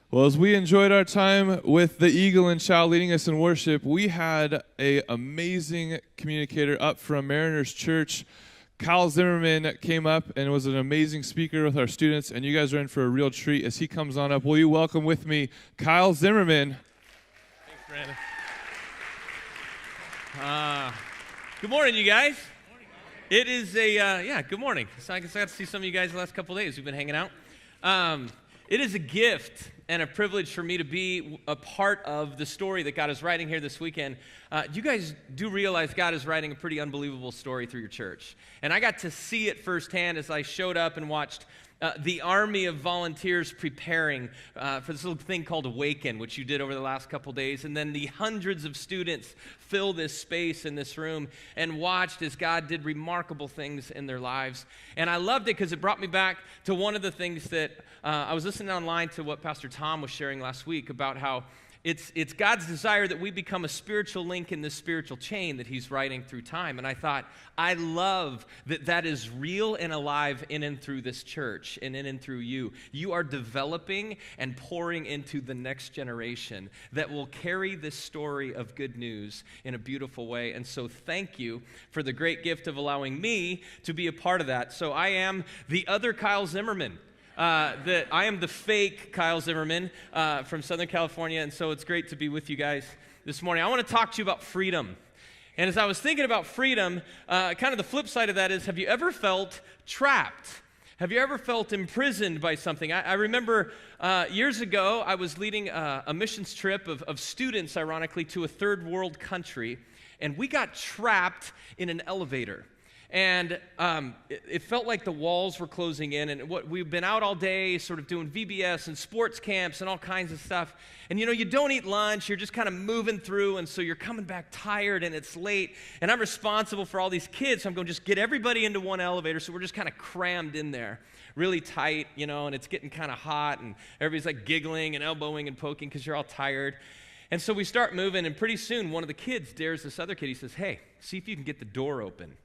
Well, as we enjoyed our time with the Eagle and Child leading us in worship, we had an amazing communicator up from Mariners Church. Kyle Zimmerman came up and was an amazing speaker with our students, and you guys are in for a real treat as he comes on up. Will you welcome with me Kyle Zimmerman? Thanks, Brandon. Good morning, you guys. It is good morning. So I got to see some of you guys the last couple of days. We've been hanging out. It is a gift and a privilege for me to be a part of the story that God is writing here this weekend. You guys do realize God is writing a pretty unbelievable story through your church. And I got to see it firsthand as I showed up and watched the army of volunteers preparing for this little thing called Awaken, which you did over the last couple days. And then the hundreds of students fill this space in this room and watched as God did remarkable things in their lives. And I loved it because it brought me back to one of the things that I was listening online to what Pastor Tom was sharing last week about how it's God's desire that we become a spiritual link in this spiritual chain that he's writing through time. And I thought, I love that is real and alive in and through this church and in and through you. You are developing and pouring into the next generation that will carry this story of good news in a beautiful way. And so thank you for the great gift of allowing me to be a part of that. So I am the other Kyle Zimmerman. I am the fake Kyle Zimmerman from Southern California, and so it's great to be with you guys this morning. I want to talk to you about freedom. And as I was thinking about freedom, kind of the flip side of that is, have you ever felt trapped? Have you ever felt imprisoned by something? I remember years ago, I was leading a missions trip of students, ironically, to a third world country, and we got trapped in an elevator. And it felt like the walls were closing in, and we've been out all day sort of doing VBS and sports camps and all kinds of stuff. And you don't eat lunch, you're just kind of moving through, and so you're coming back tired and it's late. And I'm responsible for all these kids, so I'm going to just get everybody into one elevator, so we're just kind of crammed in there, really tight, and it's getting kind of hot, and everybody's like giggling and elbowing and poking because you're all tired. And so we start moving, and pretty soon one of the kids dares this other kid. He says, "Hey, see if you can get the door open."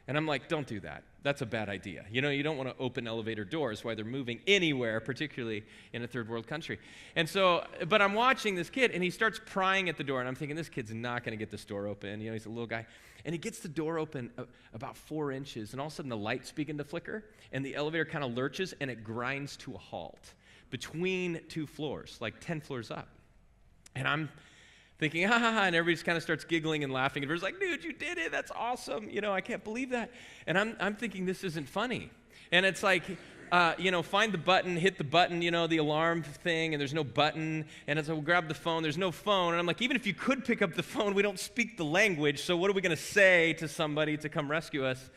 And I'm like, don't do that. That's a bad idea. You don't want to open elevator doors while they're moving anywhere, particularly in a third world country. And so, but I'm watching this kid, and he starts prying at the door, and I'm thinking, this kid's not going to get this door open. He's a little guy. And he gets the door open about 4 inches, and all of a sudden the lights begin to flicker, and the elevator kind of lurches, and it grinds to a halt between 2 floors, like 10 floors up. And I'm thinking, ha ha ha, and everybody just kind of starts giggling and laughing. And everybody's like, dude, you did it. That's awesome. I can't believe that. And I'm thinking, this isn't funny. And it's like, find the button, hit the button, the alarm thing, and there's no button. And as I grab the phone, there's no phone. And I'm like, even if you could pick up the phone, we don't speak the language. So what are we going to say to somebody to come rescue us?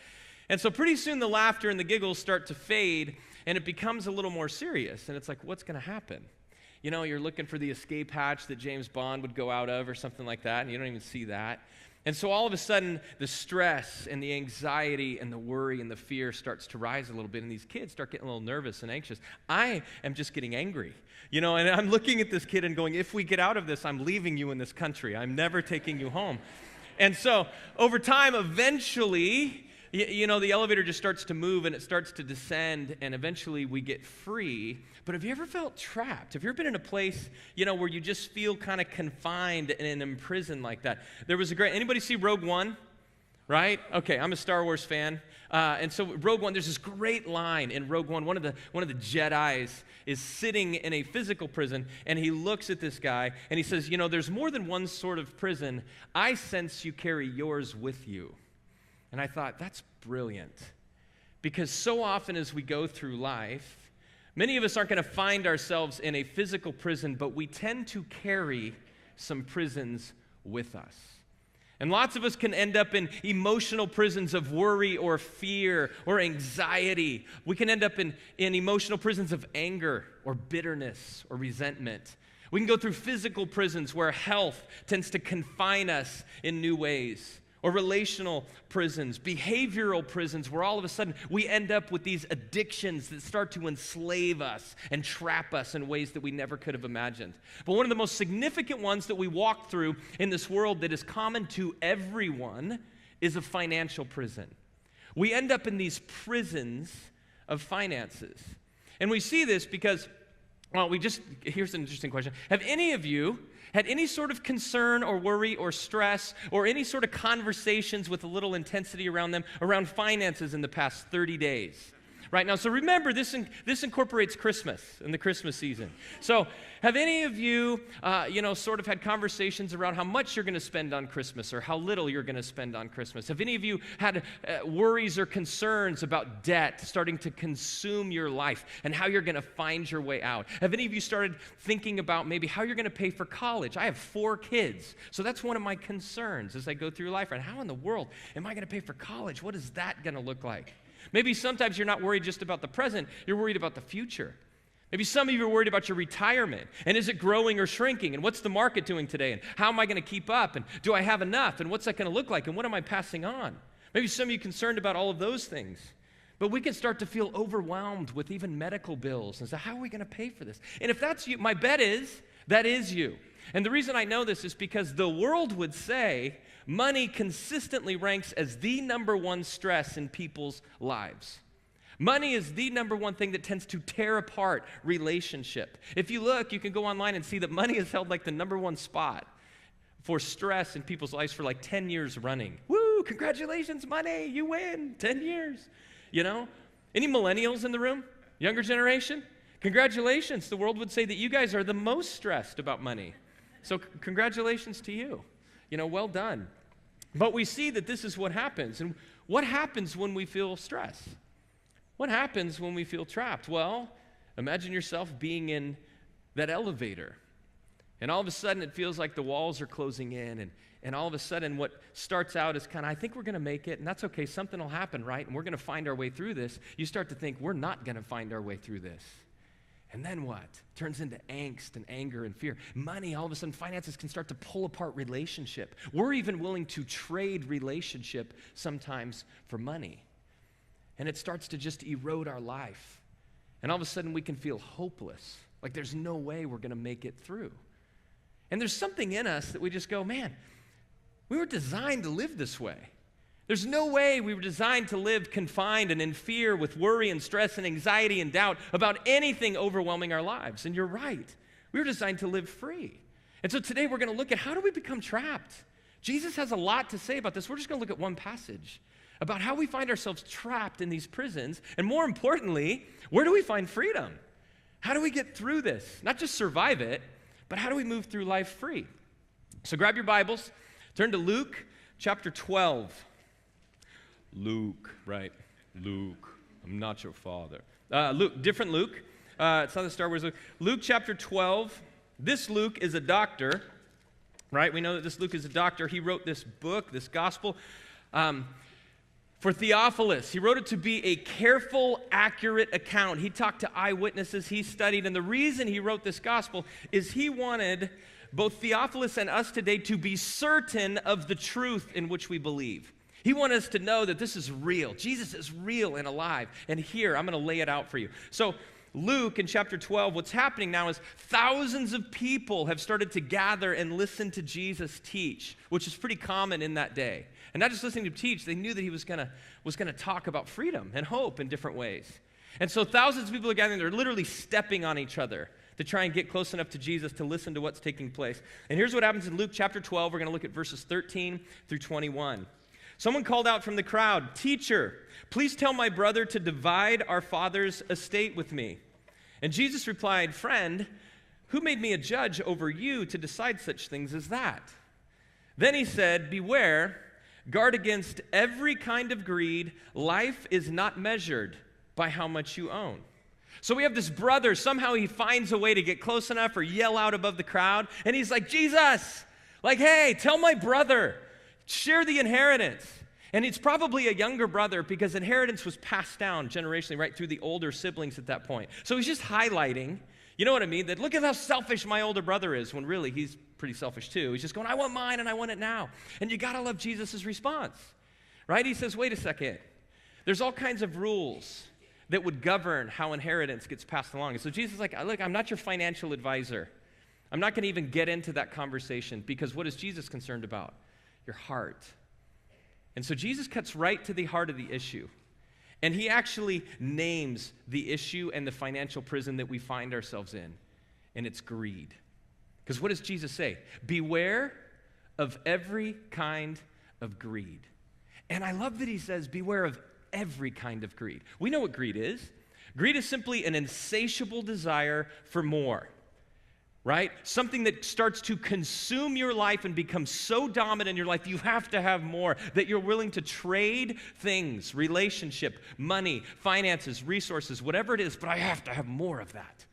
And so pretty soon the laughter and the giggles start to fade, and it becomes a little more serious. And it's like, what's going to happen? You're looking for the escape hatch that James Bond would go out of or something like that, and you don't even see that. And so all of a sudden, the stress and the anxiety and the worry and the fear starts to rise a little bit, and these kids start getting a little nervous and anxious. I am just getting angry, and I'm looking at this kid and going, if we get out of this, I'm leaving you in this country. I'm never taking you home. And so over time, eventually, the elevator just starts to move and it starts to descend, and eventually we get free. But have you ever felt trapped? Have you ever been in a place, where you just feel kind of confined and imprisoned like that? There was anybody see Rogue One? Right? Okay, I'm a Star Wars fan. And so Rogue One, there's this great line in Rogue One. One of the Jedis is sitting in a physical prison, and he looks at this guy, and he says, there's more than one sort of prison. I sense you carry yours with you. And I thought, that's brilliant. Because so often as we go through life, many of us aren't going to find ourselves in a physical prison, but we tend to carry some prisons with us. And lots of us can end up in emotional prisons of worry or fear or anxiety. We can end up in emotional prisons of anger or bitterness or resentment. We can go through physical prisons where health tends to confine us in new ways. Or relational prisons, behavioral prisons, where all of a sudden we end up with these addictions that start to enslave us and trap us in ways that we never could have imagined. But one of the most significant ones that we walk through in this world that is common to everyone is a financial prison. We end up in these prisons of finances. And we see this because Well, here's an interesting question. Have any of you had any sort of concern or worry or stress or any sort of conversations with a little intensity around them around finances in the past 30 days? Right now, so remember, this incorporates Christmas and the Christmas season. So have any of you, sort of had conversations around how much you're going to spend on Christmas or how little you're going to spend on Christmas? Have any of you had worries or concerns about debt starting to consume your life and how you're going to find your way out? Have any of you started thinking about maybe how you're going to pay for college? I have 4 kids, so that's one of my concerns as I go through life. Right? How in the world am I going to pay for college? What is that going to look like? Maybe sometimes you're not worried just about the present, you're worried about the future. Maybe some of you are worried about your retirement, and is it growing or shrinking, and what's the market doing today, and how am I going to keep up, and do I have enough, and what's that going to look like, and what am I passing on? Maybe some of you are concerned about all of those things. But we can start to feel overwhelmed with even medical bills, and say, how are we going to pay for this? And if that's you, my bet is, that is you. And the reason I know this is because the world would say money consistently ranks as the number one stress in people's lives. Money is the number one thing that tends to tear apart relationship. If you look, you can go online and see that money is held like the number one spot for stress in people's lives for like 10 years running. Woo, congratulations, money, you win, 10 years. You know? Any millennials in the room? Younger generation? Congratulations. The world would say that you guys are the most stressed about money. So congratulations to you. Well done. But we see that this is what happens. And what happens when we feel stress? What happens when we feel trapped? Well, imagine yourself being in that elevator. And all of a sudden it feels like the walls are closing in. And all of a sudden what starts out as kind of, I think we're going to make it. And that's okay. Something will happen, right? And we're going to find our way through this. You start to think, we're not going to find our way through this. And then what? Turns into angst and anger and fear. Money, all of a sudden, finances can start to pull apart relationship. We're even willing to trade relationship sometimes for money. And it starts to just erode our life. And all of a sudden, we can feel hopeless, like there's no way we're going to make it through. And there's something in us that we just go, man, we were designed to live this way. There's no way we were designed to live confined and in fear with worry and stress and anxiety and doubt about anything overwhelming our lives. And you're right. We were designed to live free. And so today we're going to look at how do we become trapped? Jesus has a lot to say about this. We're just going to look at one passage about how we find ourselves trapped in these prisons. And more importantly, where do we find freedom? How do we get through this? Not just survive it, but how do we move through life free? So grab your Bibles, turn to Luke chapter 12. Luke, right? Luke. I'm not your father. Luke, different Luke. It's not the Star Wars Luke. Luke chapter 12. This Luke is a doctor, right? We know that this Luke is a doctor. He wrote this book, this gospel, for Theophilus. He wrote it to be a careful, accurate account. He talked to eyewitnesses. He studied. And the reason he wrote this gospel is he wanted both Theophilus and us today to be certain of the truth in which we believe. He wanted us to know that this is real. Jesus is real and alive. And here, I'm going to lay it out for you. So Luke in chapter 12, what's happening now is thousands of people have started to gather and listen to Jesus teach, which is pretty common in that day. And not just listening to him teach, they knew that he was going to talk about freedom and hope in different ways. And so thousands of people are gathering. They're literally stepping on each other to try and get close enough to Jesus to listen to what's taking place. And here's what happens in Luke chapter 12. We're going to look at verses 13 through 21. Someone called out from the crowd, "Teacher, please tell my brother to divide our father's estate with me." And Jesus replied, "Friend, who made me a judge over you to decide such things as that?" Then he said, "Beware, guard against every kind of greed. Life is not measured by how much you own." So we have this brother, somehow he finds a way to get close enough or yell out above the crowd, and he's like, "Jesus, like, hey, tell my brother, share the inheritance." And it's probably a younger brother because inheritance was passed down generationally right through the older siblings at that point. So he's just highlighting, you know what I mean, that look at how selfish my older brother is, when really he's pretty selfish too. He's just going, I want mine and I want it now. And you got to love Jesus' response, right? He says, wait a second. There's all kinds of rules that would govern how inheritance gets passed along. And so Jesus is like, look, I'm not your financial advisor. I'm not going to even get into that conversation, because what is Jesus concerned about? Your heart. And so Jesus cuts right to the heart of the issue. And he actually names the issue and the financial prison that we find ourselves in, and it's greed. Because what does Jesus say? Beware of every kind of greed. And I love that he says, beware of every kind of greed. We know what greed is. Greed is simply an insatiable desire for more, right? Something that starts to consume your life and becomes so dominant in your life, you have to have more, that you're willing to trade things, relationship, money, finances, resources, whatever it is, but I have to have more of that.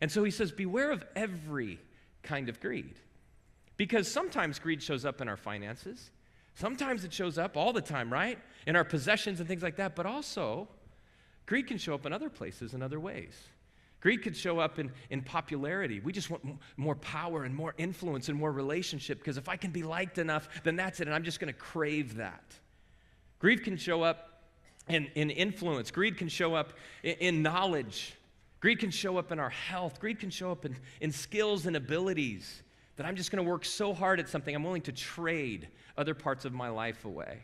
And so he says, beware of every kind of greed. Because sometimes greed shows up in our finances. Sometimes it shows up all the time, right? In our possessions and things like that. But also, greed can show up in other places in other ways. Greed could show up in popularity. We just want more power and more influence and more relationship, because if I can be liked enough, then that's it, and I'm just going to crave that. Greed can show up in influence. Greed can show up in knowledge. Greed can show up in our health. Greed can show up in skills and abilities, that I'm just going to work so hard at something, I'm willing to trade other parts of my life away.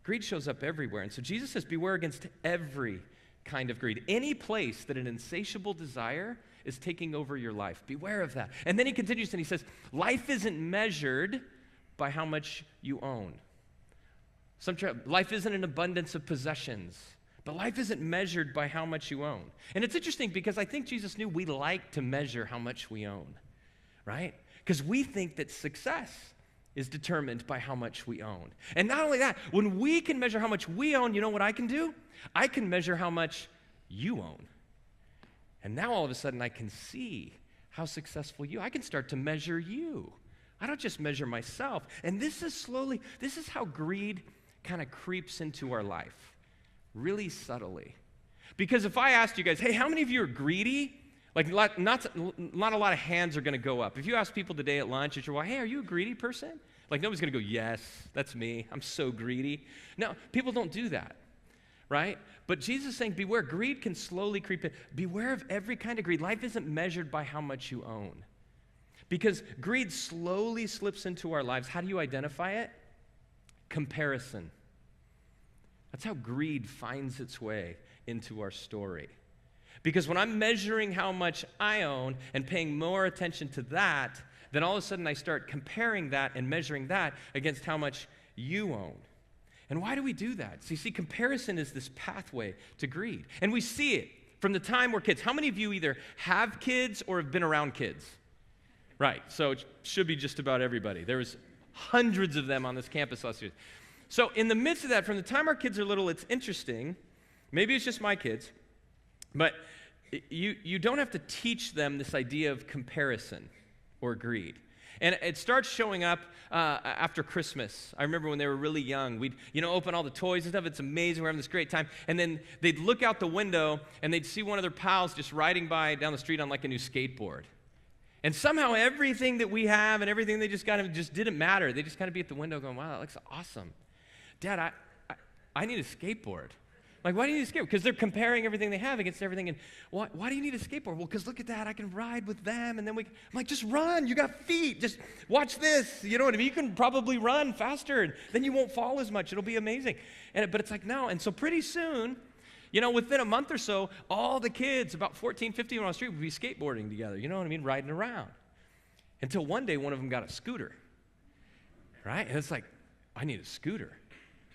Greed shows up everywhere. And so Jesus says, beware against every kind of greed. Any place that an insatiable desire is taking over your life, beware of that. And then he continues and he says, life isn't measured by how much you own. Life isn't an abundance of possessions, but life isn't measured by how much you own. And it's interesting because I think Jesus knew we like to measure how much we own, right? Because we think that success is determined by how much we own. And not only that, when we can measure how much we own, you know what I can do? I can measure how much you own. And now all of a sudden I can see how successful I can start to measure you. I don't just measure myself. And this is how greed kind of creeps into our life, really subtly. Because if I asked you guys, hey, how many of you are greedy? Like, not a lot of hands are going to go up. If you ask people today at lunch, well, hey, are you a greedy person? Like, nobody's going to go, yes, that's me. I'm so greedy. No, people don't do that, right? But Jesus is saying, beware. Greed can slowly creep in. Beware of every kind of greed. Life isn't measured by how much you own. Because greed slowly slips into our lives. How do you identify it? Comparison. That's how greed finds its way into our story. Because when I'm measuring how much I own and paying more attention to that, then all of a sudden I start comparing that and measuring that against how much you own. And why do we do that? So you see, comparison is this pathway to greed. And we see it from the time we're kids. How many of you either have kids or have been around kids? Right, so it should be just about everybody. There was hundreds of them on this campus last year. So in the midst of that, from the time our kids are little, it's interesting. Maybe it's just my kids. But you don't have to teach them this idea of comparison or greed. And it starts showing up after Christmas. I remember when they were really young, we'd open all the toys and stuff. It's amazing. We're having this great time. And then they'd look out the window and they'd see one of their pals just riding by down the street on like a new skateboard. And somehow everything that we have and everything they just got just didn't matter. They just kind of be at the window going, wow, that looks awesome. Dad, I need a skateboard. Like, why do you need a skateboard? Because they're comparing everything they have against everything. And why do you need a skateboard? Well, because look at that. I can ride with them. And then I'm like, just run. You got feet. Just watch this. You know what I mean? You can probably run faster. And then you won't fall as much. It'll be amazing. But it's like, no. And so pretty soon, within a month or so, all the kids, about 14, 15 on the street, would be skateboarding together. You know what I mean? Riding around. Until one day, one of them got a scooter. Right? And it's like, I need a scooter.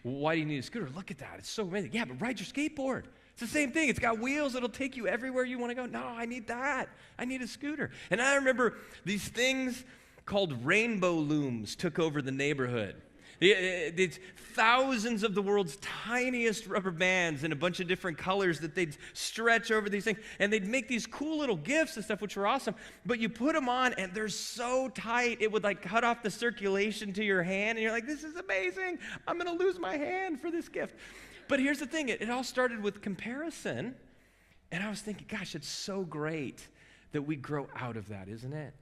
Why do you need a scooter? Look at that. It's so amazing. Yeah, but ride your skateboard. It's the same thing. It's got wheels. It'll take you everywhere you want to go. No, I need that. I need a scooter. And I remember these things called rainbow looms took over the neighborhood. It's thousands of the world's tiniest rubber bands in a bunch of different colors that they'd stretch over these things. And they'd make these cool little gifts and stuff, which were awesome. But you put them on, and they're so tight, it would like cut off the circulation to your hand. And you're like, this is amazing. I'm going to lose my hand for this gift. But here's the thing. It all started with comparison. And I was thinking, gosh, it's so great that we grow out of that, isn't it?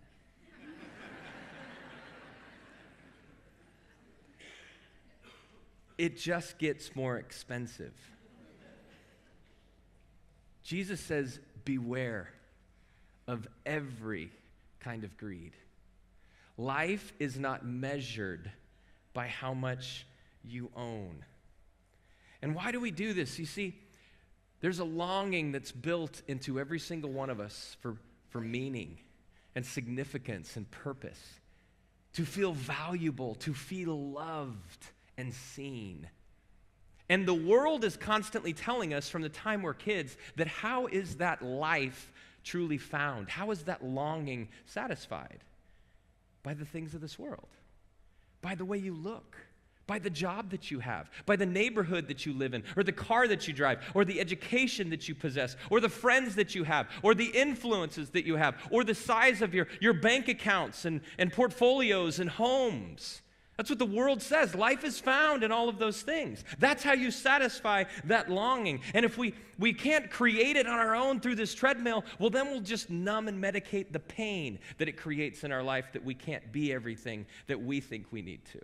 It just gets more expensive. Jesus says, beware of every kind of greed. Life is not measured by how much you own. And why do we do this? You see, there's a longing that's built into every single one of us for meaning and significance and purpose, to feel valuable, to feel loved and seen. And the world is constantly telling us from the time we're kids that how is that life truly found? How is that longing satisfied? By the things of this world, by the way you look, by the job that you have, by the neighborhood that you live in, or the car that you drive, or the education that you possess, or the friends that you have, or the influences that you have, or the size of your bank accounts and portfolios and homes. That's what the world says. Life is found in all of those things. That's how you satisfy that longing. And if we can't create it on our own through this treadmill, well, then we'll just numb and medicate the pain that it creates in our life that we can't be everything that we think we need to.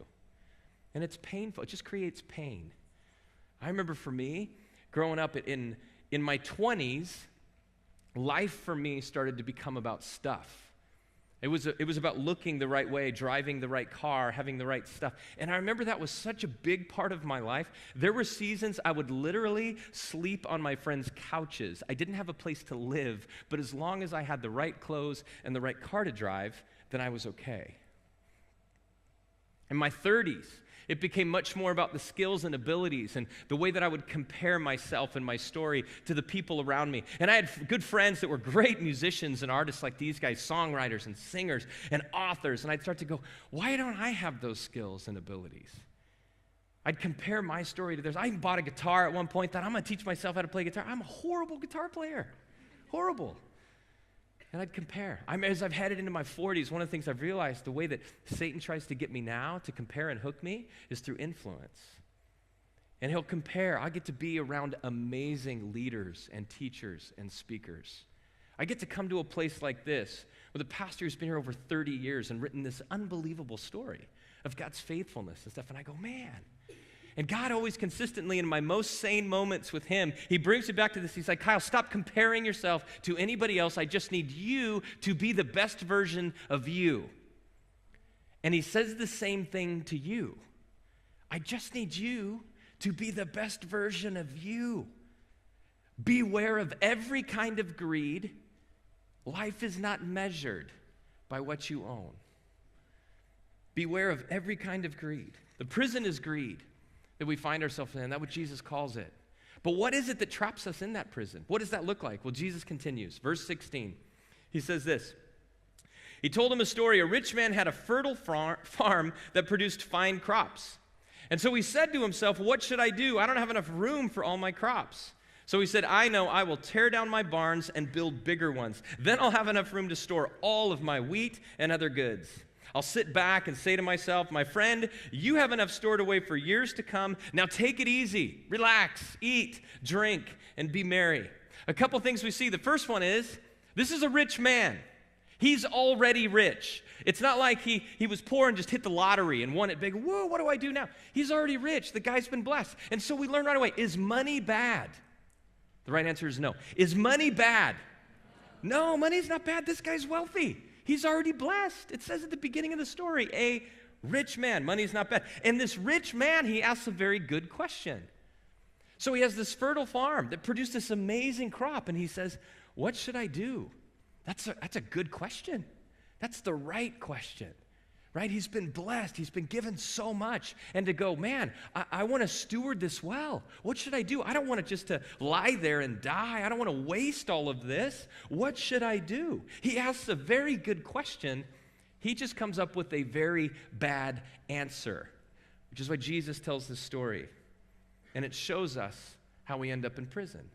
And it's painful. It just creates pain. I remember for me, growing up in my 20s, life for me started to become about stuff. It was about looking the right way, driving the right car, having the right stuff. And I remember that was such a big part of my life. There were seasons I would literally sleep on my friends' couches. I didn't have a place to live, but as long as I had the right clothes and the right car to drive, then I was okay. In my 30s, it became much more about the skills and abilities and the way that I would compare myself and my story to the people around me. And I had good friends that were great musicians and artists like these guys, songwriters and singers and authors. And I'd start to go, why don't I have those skills and abilities? I'd compare my story to theirs. I even bought a guitar at one point, thought I'm going to teach myself how to play guitar. I'm a horrible guitar player. Horrible. And I'd compare. As I've headed into my 40s, one of the things I've realized, the way that Satan tries to get me now to compare and hook me is through influence. And he'll compare. I get to be around amazing leaders and teachers and speakers. I get to come to a place like this with a pastor who's been here over 30 years and written this unbelievable story of God's faithfulness and stuff. And I go, man. And God always consistently, in my most sane moments with him, he brings me back to this. He's like, Kyle, stop comparing yourself to anybody else. I just need you to be the best version of you. And he says the same thing to you. I just need you to be the best version of you. Beware of every kind of greed. Life is not measured by what you own. Beware of every kind of greed. The prison is greed that we find ourselves in. That's what Jesus calls it. But what is it that traps us in that prison? What does that look like? Well, Jesus continues. Verse 16. He says this. He told him a story. A rich man had a fertile farm that produced fine crops. And so he said to himself, what should I do? I don't have enough room for all my crops. So he said, I know, I will tear down my barns and build bigger ones. Then I'll have enough room to store all of my wheat and other goods. I'll sit back and say to myself, my friend, you have enough stored away for years to come. Now take it easy, relax, eat, drink, and be merry. A couple things we see. The first one is, this is a rich man. He's already rich. It's not like he was poor and just hit the lottery and won it big. Whoa, what do I do now? He's already rich. The guy's been blessed. And so we learn right away, is money bad? The right answer is no. Is money bad? No, money's not bad. This guy's wealthy. He's already blessed. It says at the beginning of the story, a rich man. Money's not bad. And this rich man, he asks a very good question. So he has this fertile farm that produced this amazing crop, and he says, what should I do? That's a good question. That's the right question, right? He's been blessed. He's been given so much. And to go, man, I want to steward this well. What should I do? I don't want it just to lie there and die. I don't want to waste all of this. What should I do? He asks a very good question. He just comes up with a very bad answer, which is why Jesus tells this story. And it shows us how we end up in prison.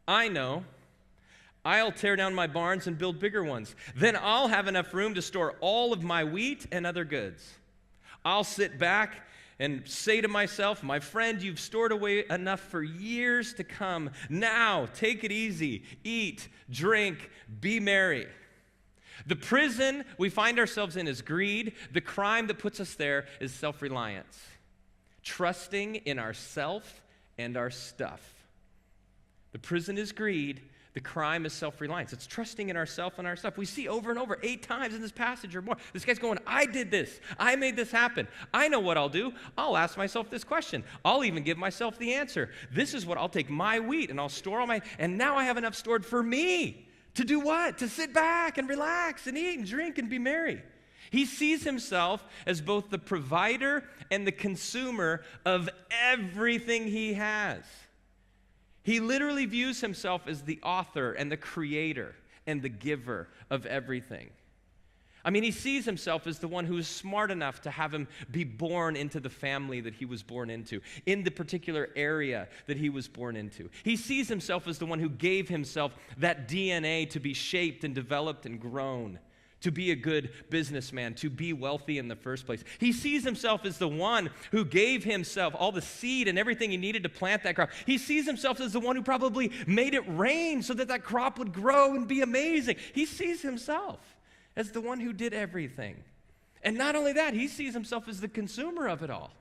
I know. I'll tear down my barns and build bigger ones. Then I'll have enough room to store all of my wheat and other goods. I'll sit back and say to myself, my friend, you've stored away enough for years to come. Now, take it easy. Eat, drink, be merry. The prison we find ourselves in is greed. The crime that puts us there is self-reliance. Trusting in ourself and our stuff. The prison is greed. The crime is self-reliance. It's trusting in ourselves and our stuff. We see over and over 8 times in this passage or more. This guy's going, I did this. I made this happen. I know what I'll do. I'll ask myself this question. I'll even give myself the answer. This is what I'll take my wheat and I'll store all my, and now I have enough stored for me. To do what? To sit back and relax and eat and drink and be merry. He sees himself as both the provider and the consumer of everything he has. He literally views himself as the author and the creator and the giver of everything. I mean, he sees himself as the one who is smart enough to have him be born into the family that he was born into, in the particular area that he was born into. He sees himself as the one who gave himself that DNA to be shaped and developed and grown, to be a good businessman, to be wealthy in the first place. He sees himself as the one who gave himself all the seed and everything he needed to plant that crop. He sees himself as the one who probably made it rain so that that crop would grow and be amazing. He sees himself as the one who did everything. And not only that, he sees himself as the consumer of it all.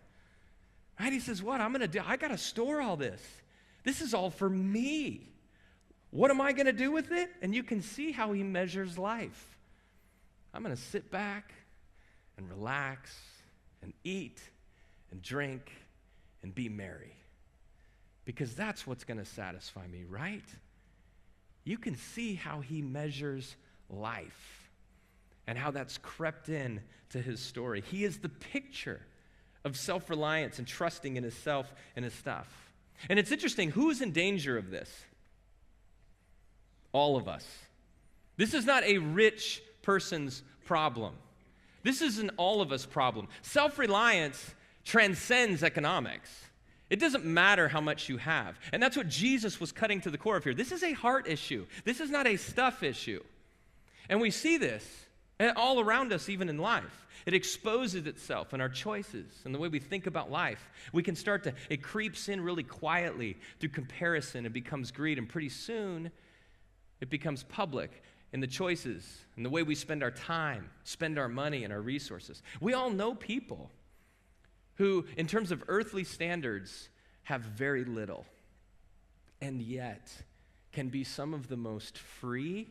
Right? He says, what I'm going to do, I got to store all this. This is all for me. What am I going to do with it? And you can see how he measures life. I'm going to sit back and relax and eat and drink and be merry. Because that's what's going to satisfy me, right? You can see how he measures life and how that's crept in to his story. He is the picture of self-reliance and trusting in himself and his stuff. And it's interesting, who's in danger of this? All of us. This is not a rich person's problem. This is an all of us problem. Self-reliance transcends economics. It doesn't matter how much you have. And that's what Jesus was cutting to the core of here. This is a heart issue. This is not a stuff issue. And we see this all around us, even in life. It exposes itself in our choices and the way we think about life. We can start to, it creeps in really quietly through comparison and becomes greed. And pretty soon, it becomes public in the choices and the way we spend our time, spend our money and our resources. We all know people who, in terms of earthly standards, have very little, and yet can be some of the most free,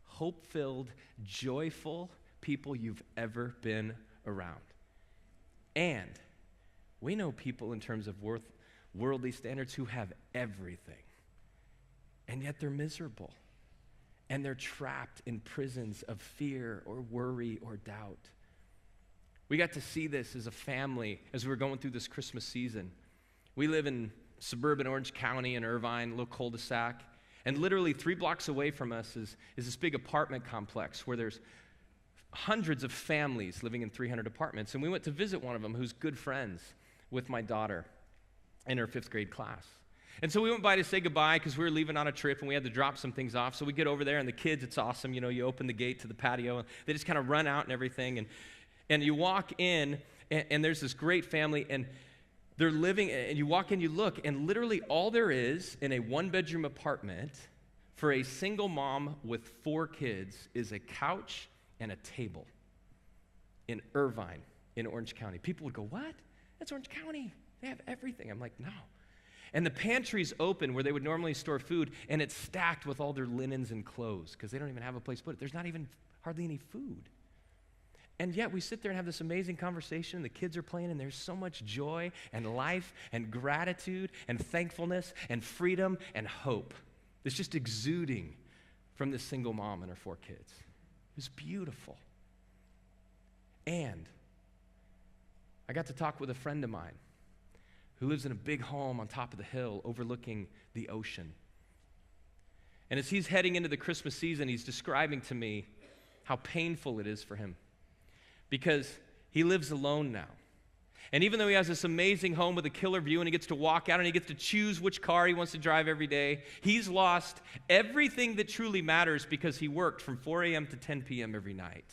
hope-filled, joyful people you've ever been around. And we know people in terms of worldly standards who have everything, and yet they're miserable. And they're trapped in prisons of fear or worry or doubt. We got to see this as a family as we were going through this Christmas season. We live in suburban Orange County in Irvine, a little cul-de-sac. And literally 3 blocks away from us is this big apartment complex where there's hundreds of families living in 300 apartments. And we went to visit one of them who's good friends with my daughter in her 5th grade class. And so we went by to say goodbye because we were leaving on a trip and we had to drop some things off. So we get over there and the kids, it's awesome. You know, you open the gate to the patio and they just kind of run out and everything. And you walk in and there's this great family and they're living, and you walk in, you look, and literally all there is in a 1-bedroom apartment for a single mom with 4 kids is a couch and a table in Irvine, in Orange County. People would go, what? That's Orange County. They have everything. I'm like, no. And the pantry's open where they would normally store food, and it's stacked with all their linens and clothes because they don't even have a place to put it. There's not even hardly any food. And yet we sit there and have this amazing conversation, and the kids are playing, and there's so much joy and life and gratitude and thankfulness and freedom and hope. It's just exuding from this single mom and her 4 kids. It was beautiful. And I got to talk with a friend of mine who lives in a big home on top of the hill overlooking the ocean. And as he's heading into the Christmas season, he's describing to me how painful it is for him because he lives alone now. And even though he has this amazing home with a killer view and he gets to walk out and he gets to choose which car he wants to drive every day, he's lost everything that truly matters because he worked from 4 a.m. to 10 p.m. every night.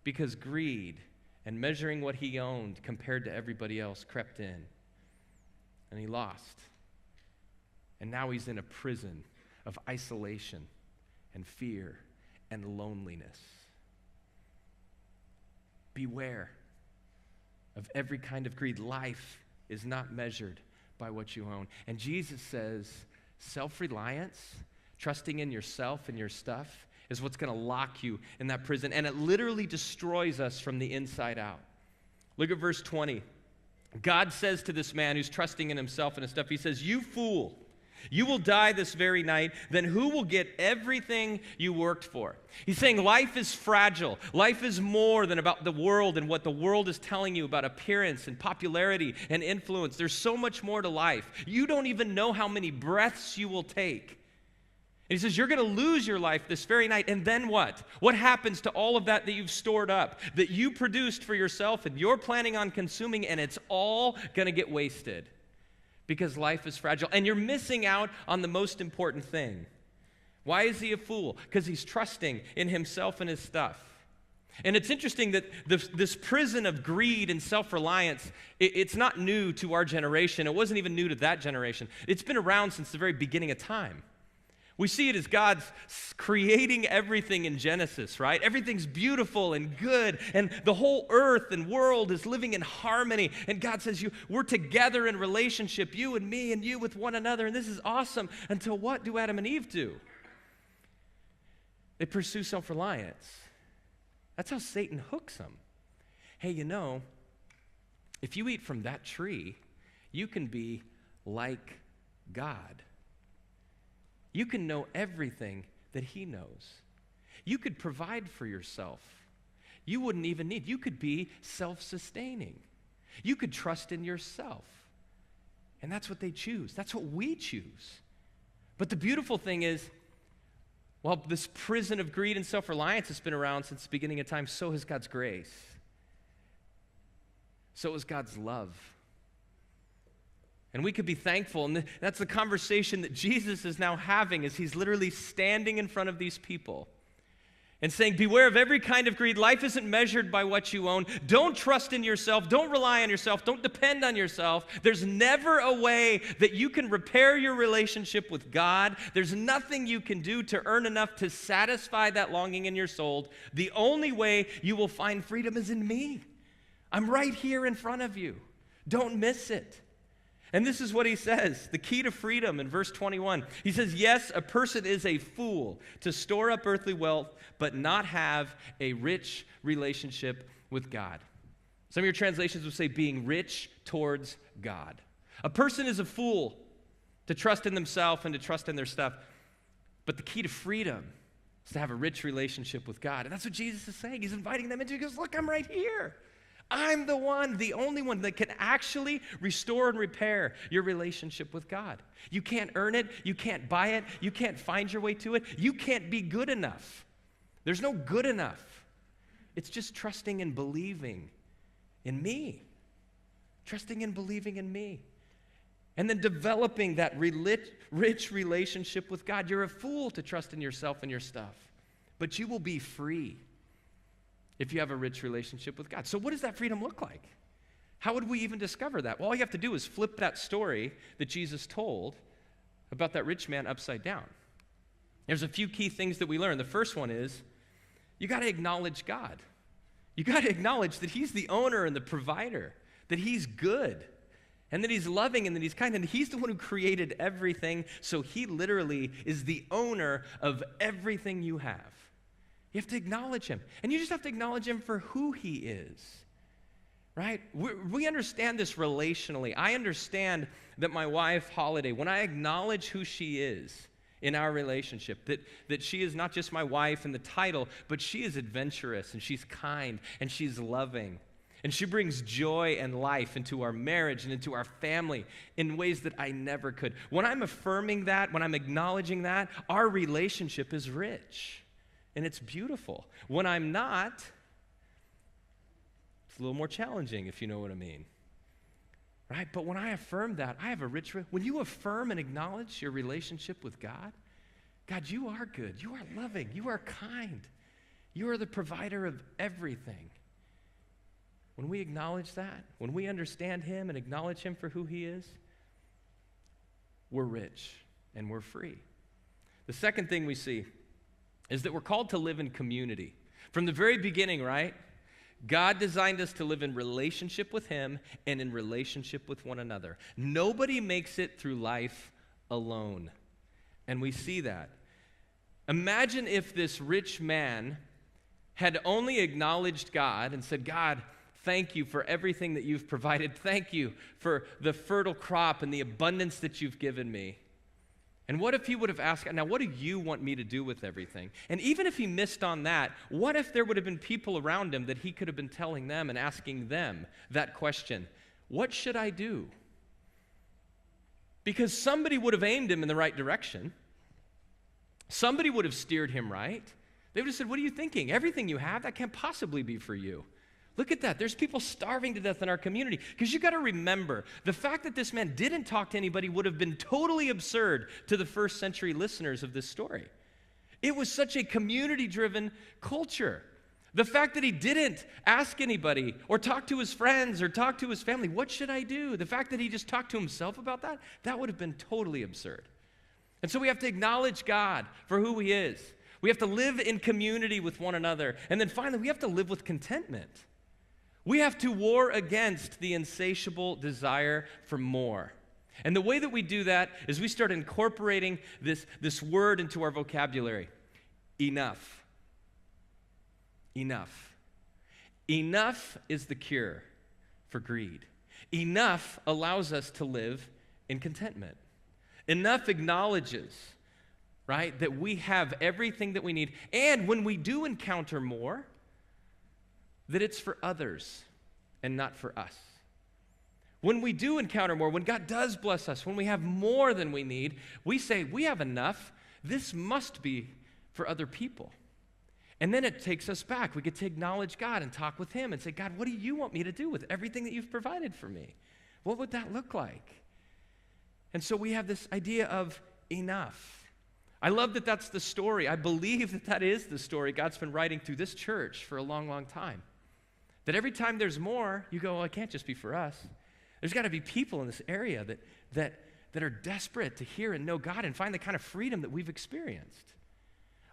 Because greed and measuring what he owned compared to everybody else crept in. And he lost. And now he's in a prison of isolation and fear and loneliness. Beware of every kind of greed. Life is not measured by what you own. And Jesus says Self-reliance, trusting in yourself and your stuff, is what's going to lock you in that prison, and it literally destroys us from the inside out. Look at verse 20. God says to this man who's trusting in himself and his stuff, he says, "You fool, you will die this very night. Then who will get everything you worked for?" He's saying life is fragile. Life is more than about the world and what the world is telling you about appearance and popularity and influence. There's so much more to life. You don't even know how many breaths you will take. And he says, you're going to lose your life this very night. And then what? What happens to all of that you've stored up, that you produced for yourself and you're planning on consuming, and it's all going to get wasted because life is fragile. And you're missing out on the most important thing. Why is he a fool? Because he's trusting in himself and his stuff. And it's interesting that this prison of greed and self-reliance, it's not new to our generation. It wasn't even new to that generation. It's been around since the very beginning of time. We see it as God's creating everything in Genesis, right? Everything's beautiful and good, and the whole earth and world is living in harmony. And God says, we're together in relationship, you and me and you with one another, and this is awesome. Until what do Adam and Eve do? They pursue self-reliance. That's how Satan hooks them. Hey, if you eat from that tree, you can be like God. You can know everything that he knows. You could provide for yourself. You wouldn't even need. You could be self-sustaining. You could trust in yourself. And that's what they choose. That's what we choose. But the beautiful thing is, while this prison of greed and self-reliance has been around since the beginning of time, so has God's grace. So is God's love. And we could be thankful, and that's the conversation that Jesus is now having as he's literally standing in front of these people and saying, beware of every kind of greed. Life isn't measured by what you own. Don't trust in yourself. Don't rely on yourself. Don't depend on yourself. There's never a way that you can repair your relationship with God. There's nothing you can do to earn enough to satisfy that longing in your soul. The only way you will find freedom is in me. I'm right here in front of you. Don't miss it. And this is what he says, the key to freedom in verse 21. He says, yes, a person is a fool to store up earthly wealth, but not have a rich relationship with God. Some of your translations will say being rich towards God. A person is a fool to trust in themselves and to trust in their stuff. But the key to freedom is to have a rich relationship with God. And that's what Jesus is saying. He's inviting them into it. He goes, look, I'm right here. I'm the one, the only one that can actually restore and repair your relationship with God. You can't earn it. You can't buy it. You can't find your way to it. You can't be good enough. There's no good enough. It's just trusting and believing in me. Trusting and believing in me. And then developing that rich relationship with God. You're a fool to trust in yourself and your stuff. But you will be free if you have a rich relationship with God. So what does that freedom look like? How would we even discover that? Well, all you have to do is flip that story that Jesus told about that rich man upside down. There's a few key things that we learn. The first one is you got to acknowledge God. You got to acknowledge that he's the owner and the provider, that he's good, and that he's loving, and that he's kind, and he's the one who created everything, so he literally is the owner of everything you have. You have to acknowledge him. And you just have to acknowledge him for who he is, right? We understand this relationally. I understand that my wife, Holiday, when I acknowledge who she is in our relationship, that she is not just my wife in the title, but she is adventurous, and she's kind, and she's loving. And she brings joy and life into our marriage and into our family in ways that I never could. When I'm affirming that, when I'm acknowledging that, our relationship is rich. And it's beautiful. When I'm not, it's a little more challenging, if you know what I mean. Right? But when I affirm that, I have a rich, when you affirm and acknowledge your relationship with God, God, you are good. You are loving. You are kind. You are the provider of everything. When we acknowledge that, when we understand him and acknowledge him for who he is, we're rich and we're free. The second thing we see is that we're called to live in community. From the very beginning, right? God designed us to live in relationship with him and in relationship with one another. Nobody makes it through life alone. And we see that. Imagine if this rich man had only acknowledged God and said, God, thank you for everything that you've provided. Thank you for the fertile crop and the abundance that you've given me. And what if he would have asked, now what do you want me to do with everything? And even if he missed on that, what if there would have been people around him that he could have been telling them and asking them that question? What should I do? Because somebody would have aimed him in the right direction. Somebody would have steered him right. They would have said, what are you thinking? Everything you have, that can't possibly be for you. Look at that. There's people starving to death in our community. Because you got to remember, the fact that this man didn't talk to anybody would have been totally absurd to the first century listeners of this story. It was such a community-driven culture. The fact that he didn't ask anybody or talk to his friends or talk to his family, what should I do? The fact that he just talked to himself about that, that would have been totally absurd. And so we have to acknowledge God for who he is. We have to live in community with one another. And then finally, we have to live with contentment. We have to war against the insatiable desire for more. And the way that we do that is we start incorporating this word into our vocabulary. Enough. Enough. Enough is the cure for greed. Enough allows us to live in contentment. Enough acknowledges, right, that we have everything that we need. And when we do encounter more, that it's for others and not for us. When we do encounter more, when God does bless us, when we have more than we need, we say, we have enough. This must be for other people. And then it takes us back. We get to acknowledge God and talk with him and say, God, what do you want me to do with everything that you've provided for me? What would that look like? And so we have this idea of enough. I love that that's the story. I believe that that is the story God's been writing through this church for a long, long time. That every time there's more, you go, well, it can't just be for us. There's got to be people in this area that are desperate to hear and know God and find the kind of freedom that we've experienced.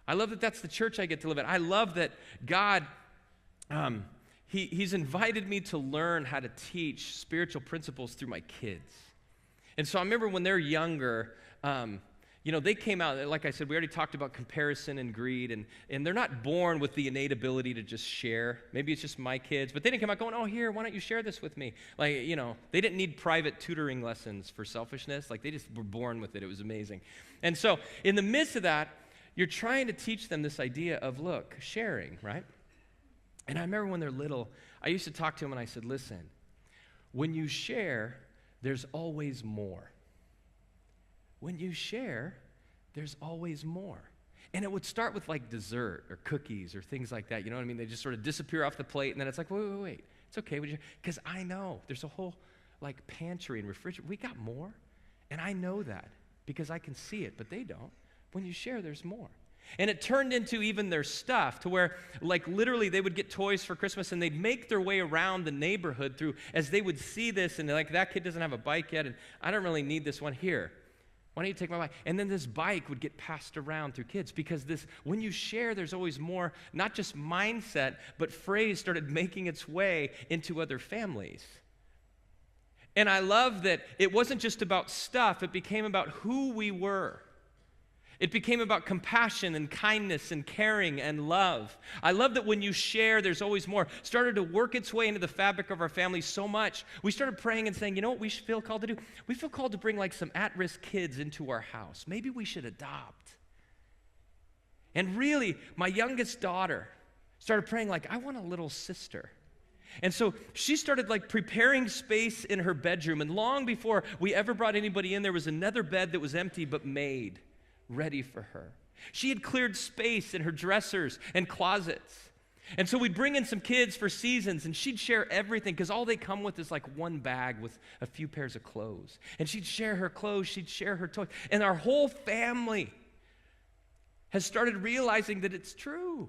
I love that that's the church I get to live in. I love that God, He's invited me to learn how to teach spiritual principles through my kids. And so I remember when they're younger, they came out, like I said, we already talked about comparison and greed, and they're not born with the innate ability to just share. Maybe it's just my kids, but they didn't come out going, oh, here, why don't you share this with me? Like, they didn't need private tutoring lessons for selfishness. Like, they just were born with it. It was amazing. And so in the midst of that, you're trying to teach them this idea of, look, sharing, right? And I remember when they're little, I used to talk to them and I said, listen, when you share, there's always more. When you share, there's always more. And it would start with like dessert or cookies or things like that. You know what I mean? They just sort of disappear off the plate, and then it's like, wait. It's okay. Because I know there's a whole like pantry and refrigerator. We got more. And I know that because I can see it, but they don't. When you share, there's more. And it turned into even their stuff to where, like, literally they would get toys for Christmas and they'd make their way around the neighborhood as they would see this and like, that kid doesn't have a bike yet and I don't really need this one here. Why don't you take my bike? And then this bike would get passed around through kids because when you share, there's always more, not just mindset, but phrase started making its way into other families. And I love that it wasn't just about stuff, it became about who we were. It became about compassion and kindness and caring and love. I love that when you share, there's always more. Started to work its way into the fabric of our family so much. We started praying and saying, you know what we feel called to do? We feel called to bring like some at-risk kids into our house. Maybe we should adopt. And really, my youngest daughter started praying like, I want a little sister. And so she started like preparing space in her bedroom. And long before we ever brought anybody in, there was another bed that was empty but made ready for her. She had cleared space in her dressers and closets. And so we'd bring in some kids for seasons, and she'd share everything because all they come with is like one bag with a few pairs of clothes. And she'd share her clothes, she'd share her toys. And our whole family has started realizing that it's true.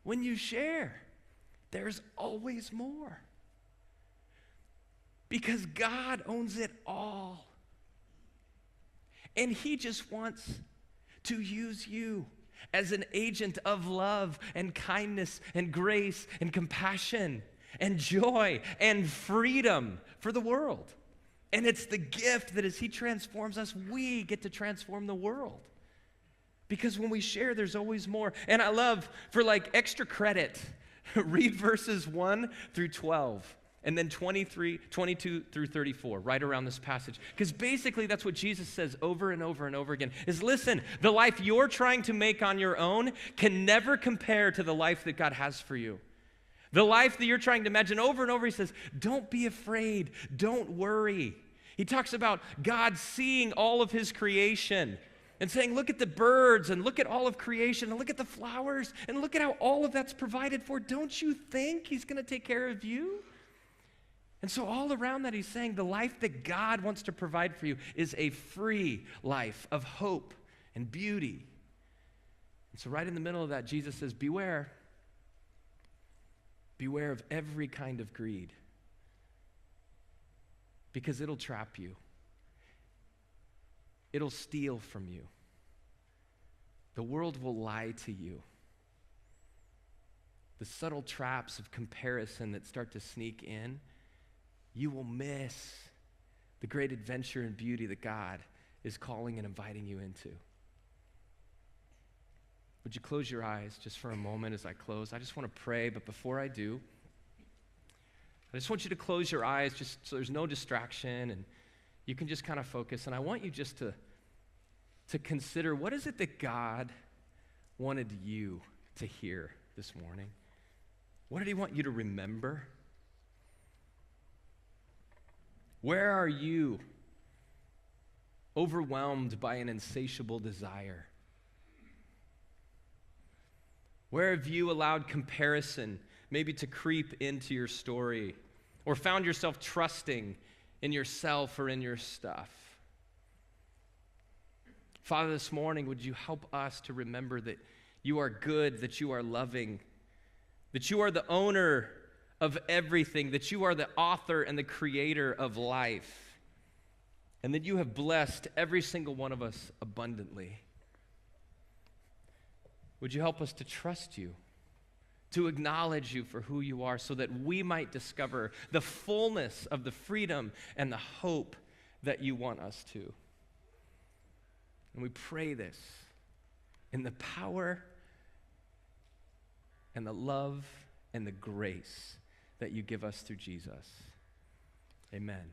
When you share, there's always more. Because God owns it all. And He just wants to use you as an agent of love and kindness and grace and compassion and joy and freedom for the world. And it's the gift that as He transforms us, we get to transform the world. Because when we share, there's always more. And I love, for like extra credit, read verses 1 through 12. And then 22 through 34, right around this passage. Because basically that's what Jesus says over and over and over again, is listen, the life you're trying to make on your own can never compare to the life that God has for you. The life that you're trying to imagine over and over, he says, don't be afraid, don't worry. He talks about God seeing all of his creation and saying, look at the birds and look at all of creation and look at the flowers and look at how all of that's provided for. Don't you think he's going to take care of you? And so all around that, he's saying the life that God wants to provide for you is a free life of hope and beauty. And so right in the middle of that, Jesus says, beware. Beware of every kind of greed, because it'll trap you. It'll steal from you. The world will lie to you. The subtle traps of comparison that start to sneak in, you will miss the great adventure and beauty that God is calling and inviting you into. Would you close your eyes just for a moment as I close? I just want to pray, but before I do, I just want you to close your eyes just so there's no distraction and you can just kind of focus. And I want you just to consider, what is it that God wanted you to hear this morning? What did he want you to remember? Where are you overwhelmed by an insatiable desire? Where have you allowed comparison maybe to creep into your story, or found yourself trusting in yourself or in your stuff? Father, this morning, would you help us to remember that you are good, that you are loving, that you are the owner of everything, that you are the author and the creator of life, and that you have blessed every single one of us abundantly. Would you help us to trust you, to acknowledge you for who you are, so that we might discover the fullness of the freedom and the hope that you want us to. And we pray this in the power and the love and the grace that you give us through Jesus. Amen.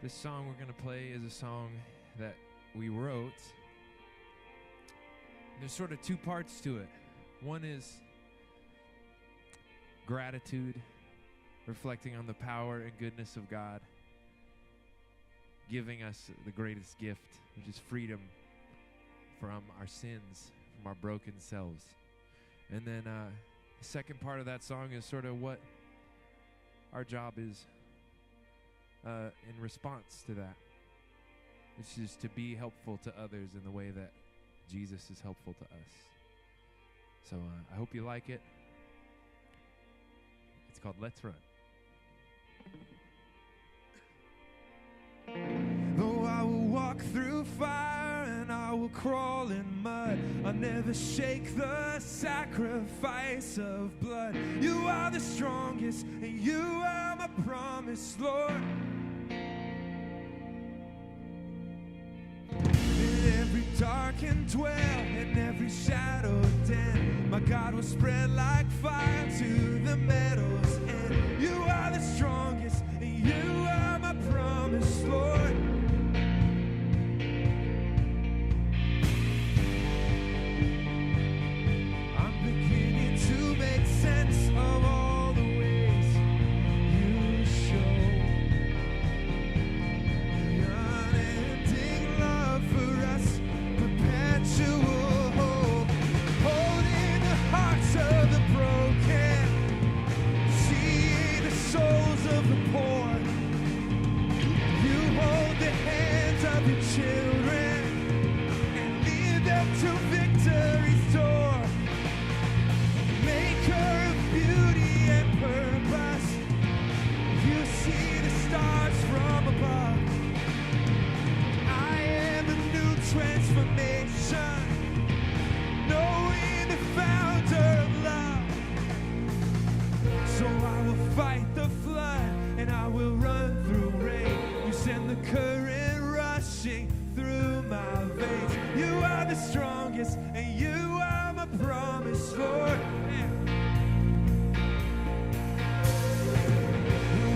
This song we're going to play is a song that we wrote. There's sort of two parts to it. One is gratitude, reflecting on the power and goodness of God, giving us the greatest gift, which is freedom from our sins, from our broken selves. And then the second part of that song is sort of what our job is in response to that, which is to be helpful to others in the way that Jesus is helpful to us. So I hope you like it. It's called Let's Run. Though I will walk through fire and I will crawl in mud, I'll never shake the sacrifice of blood. You are the strongest and you are my promise, Lord. In every darkened dwell, in every shadow den, my God will spread like fire to the meadow's end. You are the strongest and you are my promise, Lord. I'm beginning to make sense of all the ways you show the unending love for us, perpetual hope, holding the hearts of the broken, see the stars from above. I am a new transformation, knowing the founder of love. So I will fight the flood and I will run through rain. You send the current rushing through my veins. You are the strongest and you are my promise, Lord.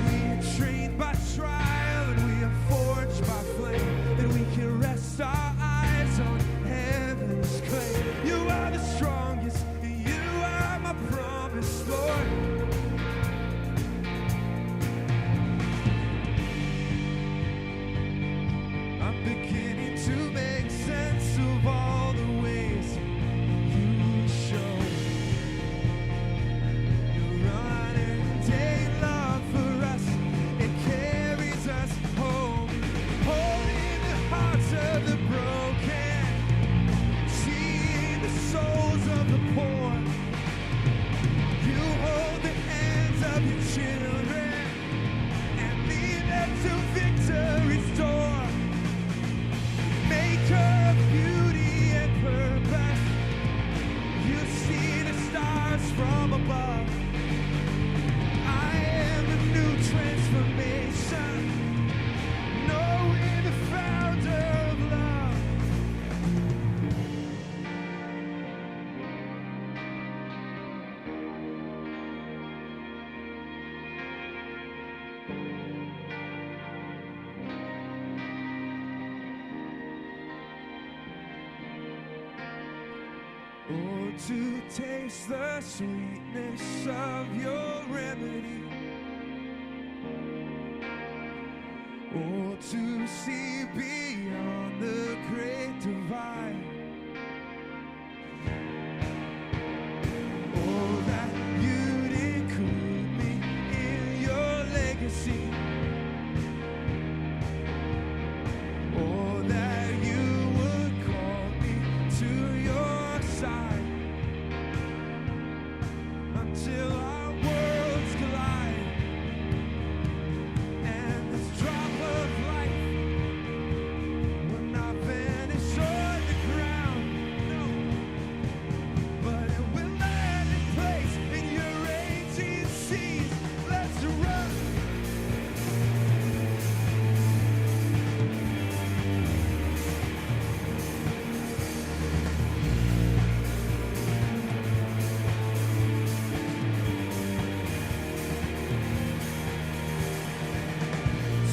We are trained by trial and we are forged by flame, and we can rest our eyes on heaven's claim. You are the strongest and you are my promise, Lord. I'm beginning to make sense of all the ways you show. Your unending love for us, it carries us home. Holding the hearts of the broken, seeing the souls of the poor. You hold the hands of your children and lead them to victory's door. Maker of beauty and purpose, you see the stars from above. I am a new transformation, knowing the founder of love. Oh, to taste the sweetness of your remedy. Oh, to see beyond the great divide. Oh, that you'd include me in your legacy. Oh, that you would call me to your side until our worlds collide. And this drop of life will not vanish on the ground, no, but it will land in place in your raging seas. Let's run.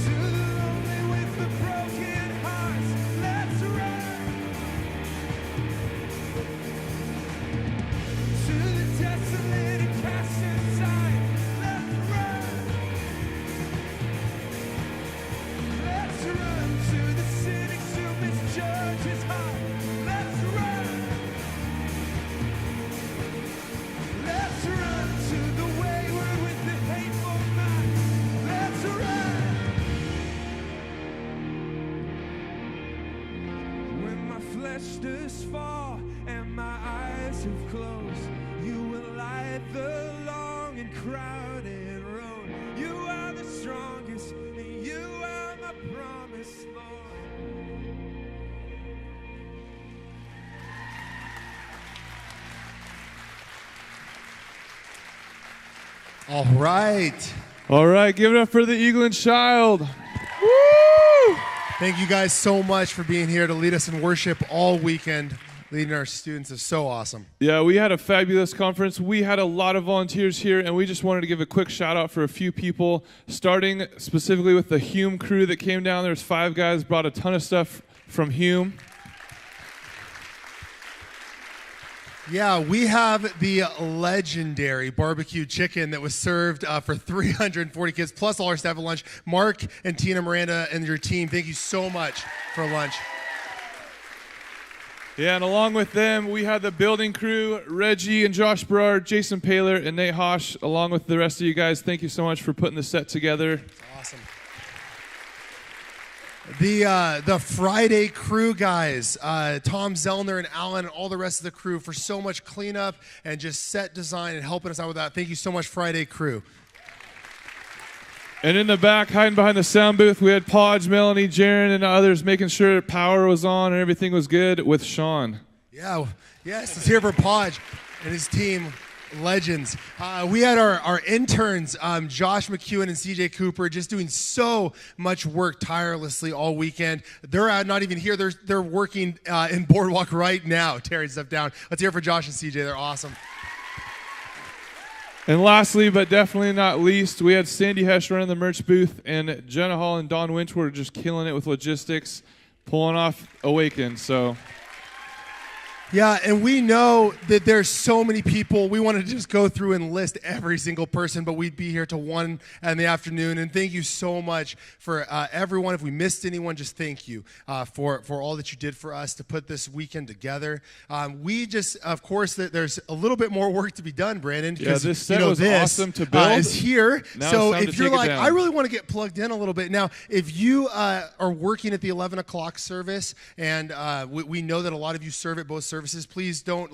To the lonely with the broken hearts, let's run. To the desolate and cast aside, let's run. Let's run to the cynics who misjudge his heart. Let's run. Let's run to the wayward with the hateful mind. Let's run. When my flesh does fall and my eyes have closed, you will light the long and crowded road. You are the strongest and you are my promise, Lord. All right. All right, give it up for the Eagle and Child. Thank you guys so much for being here to lead us in worship all weekend. Leading our students is so awesome. Yeah, we had a fabulous conference. We had a lot of volunteers here, and we just wanted to give a quick shout out for a few people, starting specifically with the Hume crew that came down. There's 5 guys, brought a ton of stuff from Hume. Yeah, we have the legendary barbecue chicken that was served for 340 kids, plus all our staff at lunch. Mark and Tina Miranda and your team, thank you so much for lunch. Yeah, and along with them, we had the building crew, Reggie and Josh Berard, Jason Paler, and Nate Hosh, along with the rest of you guys. Thank you so much for putting the set together. Awesome. The Friday crew guys, Tom Zellner and Alan and all the rest of the crew for so much cleanup and just set design and helping us out with that. Thank you so much, Friday crew. And in the back, hiding behind the sound booth, we had Podge, Melanie, Jaron, and others making sure power was on and everything was good with Sean. Yeah, yes, let's hear for Podge and his team, legends. We had our interns, Josh McEwen and CJ Cooper, just doing so much work tirelessly all weekend. They're not even here. They're working in Boardwalk right now, tearing stuff down. Let's hear for Josh and CJ. They're awesome. And lastly, but definitely not least, we had Sandy Hesh running the merch booth, and Jenna Hall and Don Winch were just killing it with logistics, pulling off Awaken. So, yeah, and we know that there's so many people. We wanted to just go through and list every single person, but we'd be here till 1 in the afternoon. And thank you so much for everyone. If we missed anyone, just thank you for all that you did for us to put this weekend together. We just, of course, there's a little bit more work to be done, Brandon. Yeah, this set was awesome to build. Is here. Now so it's time if to you're take it like, down. I really want to get plugged in a little bit. Now, if you are working at the 11 o'clock service, and we know that a lot of you serve at both services, please don't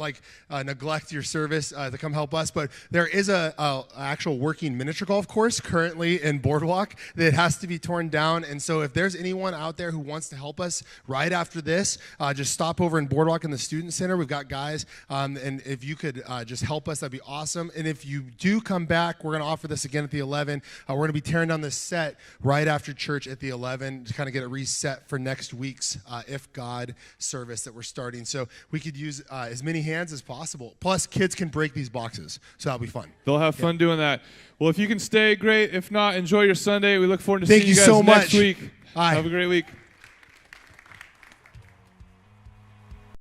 neglect your service to come help us. But there is a actual working miniature golf course currently in Boardwalk that has to be torn down. And so if there's anyone out there who wants to help us right after this, just stop over in Boardwalk in the Student Center. We've got guys. And if you could just help us, that'd be awesome. And if you do come back, we're going to offer this again at the 11. We're going to be tearing down this set right after church at the 11 to kind of get it reset for next week's If God service that we're starting. So we could use as many hands as possible. Plus, kids can break these boxes, so that'll be fun. They'll have fun doing that. Well, if you can stay, great. If not, enjoy your Sunday. We look forward to seeing you guys so next much. week. Bye. Have a great week.